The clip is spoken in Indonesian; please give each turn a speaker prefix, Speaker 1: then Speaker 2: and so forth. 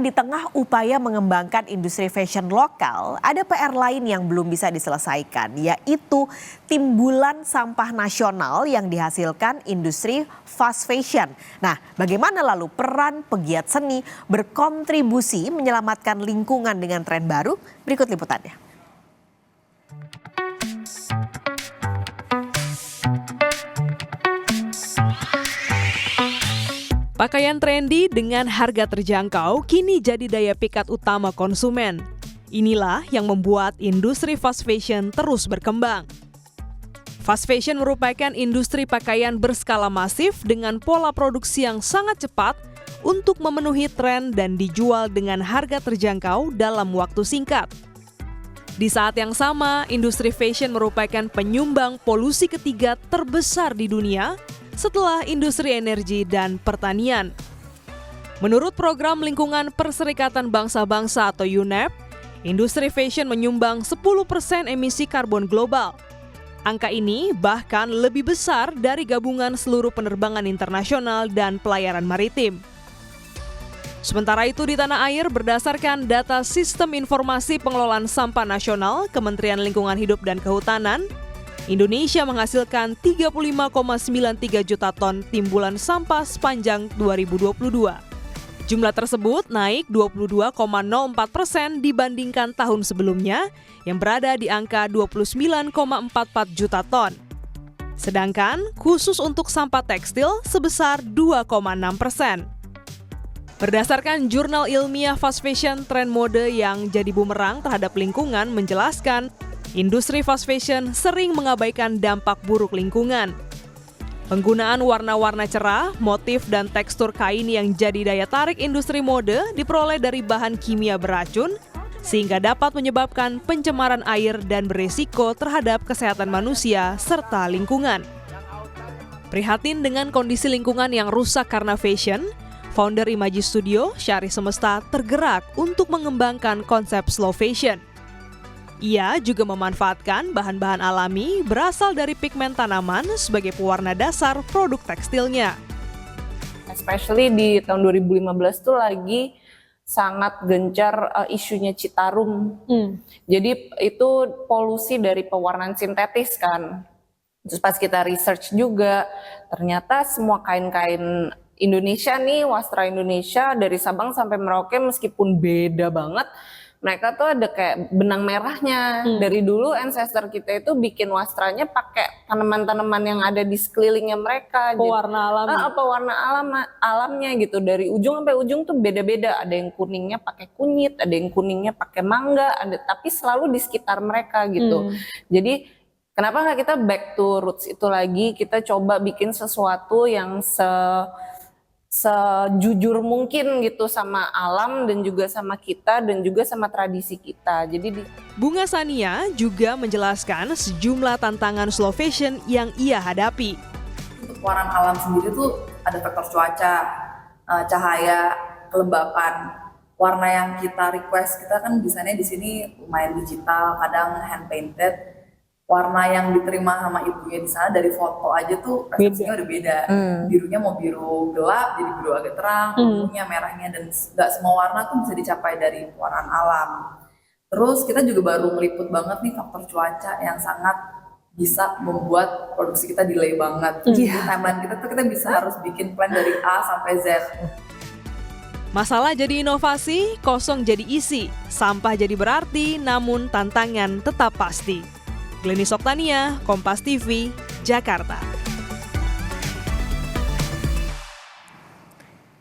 Speaker 1: di tengah upaya mengembangkan industri fashion lokal, ada PR lain yang belum bisa diselesaikan, yaitu timbulan sampah nasional yang dihasilkan industri fast fashion. Nah, bagaimana lalu peran pegiat seni berkontribusi menyelamatkan lingkungan dengan tren baru? Berikut liputannya.
Speaker 2: Pakaian trendy dengan harga terjangkau kini jadi daya pikat utama konsumen. Inilah yang membuat industri fast fashion terus berkembang. Fast fashion merupakan industri pakaian berskala masif dengan pola produksi yang sangat cepat untuk memenuhi tren dan dijual dengan harga terjangkau dalam waktu singkat. Di saat yang sama, industri fashion merupakan penyumbang polusi ketiga terbesar di dunia setelah industri energi dan pertanian. Menurut Program Lingkungan Perserikatan Bangsa-Bangsa atau UNEP, industri fashion menyumbang 10% emisi karbon global. Angka ini bahkan lebih besar dari gabungan seluruh penerbangan internasional dan pelayaran maritim. Sementara itu di tanah air, berdasarkan data Sistem Informasi Pengelolaan Sampah Nasional Kementerian Lingkungan Hidup dan Kehutanan, Indonesia menghasilkan 35,93 juta ton timbulan sampah sepanjang 2022. Jumlah tersebut naik 22,04% dibandingkan tahun sebelumnya yang berada di angka 29,44 juta ton. Sedangkan khusus untuk sampah tekstil sebesar 2,6%. Berdasarkan jurnal ilmiah fast fashion tren mode yang jadi bumerang terhadap lingkungan menjelaskan, industri fast fashion sering mengabaikan dampak buruk lingkungan. Penggunaan warna-warna cerah, motif dan tekstur kain yang jadi daya tarik industri mode diperoleh dari bahan kimia beracun, sehingga dapat menyebabkan pencemaran air dan beresiko terhadap kesehatan manusia serta lingkungan. Prihatin dengan kondisi lingkungan yang rusak karena fashion, founder Imaji Studio, Syari Semesta, tergerak untuk mengembangkan konsep slow fashion. Ia juga memanfaatkan bahan-bahan alami berasal dari pigmen tanaman sebagai pewarna dasar produk tekstilnya.
Speaker 3: Especially di tahun 2015 tuh lagi sangat gencar isunya Citarum. Jadi itu polusi dari pewarnaan sintetis kan. Terus pas kita research juga, ternyata semua kain-kain Indonesia nih, wastra Indonesia dari Sabang sampai Merauke meskipun beda banget, mereka tuh ada kayak benang merahnya. Dari dulu ancestor kita itu bikin wastranya pakai tanaman-tanaman yang ada di sekelilingnya mereka.
Speaker 2: Pewarna alami.
Speaker 3: Pewarna alamnya gitu. Dari ujung sampai ujung tuh beda-beda. Ada yang kuningnya pakai kunyit, ada yang kuningnya pakai mangga, tapi selalu di sekitar mereka gitu. Jadi kenapa nggak kita back to roots itu lagi? Kita coba bikin sesuatu yang sejujur mungkin gitu sama alam dan juga sama kita dan juga sama tradisi kita. Jadi
Speaker 2: Bunga Sania juga menjelaskan sejumlah tantangan slow fashion yang ia hadapi.
Speaker 4: Untuk warna alam sendiri tuh ada faktor cuaca, cahaya, kelembapan. Warna yang kita request, kita kan desainnya di sini lumayan digital, kadang hand painted. Warna yang diterima sama ibunya di sana dari foto aja tuh persepsinya udah beda. Birunya mau biru gelap jadi biru agak terang, ungunya, merahnya, dan nggak semua warna tuh bisa dicapai dari pewarnaan alam. Terus kita juga baru meliput banget nih faktor cuaca yang sangat bisa membuat produksi kita delay banget. Jadi timeline kita tuh kita bisa harus bikin plan dari A sampai Z.
Speaker 2: Masalah jadi inovasi, kosong jadi isi, sampah jadi berarti, namun tantangan tetap pasti. Glenys Oktania, Kompas TV, Jakarta.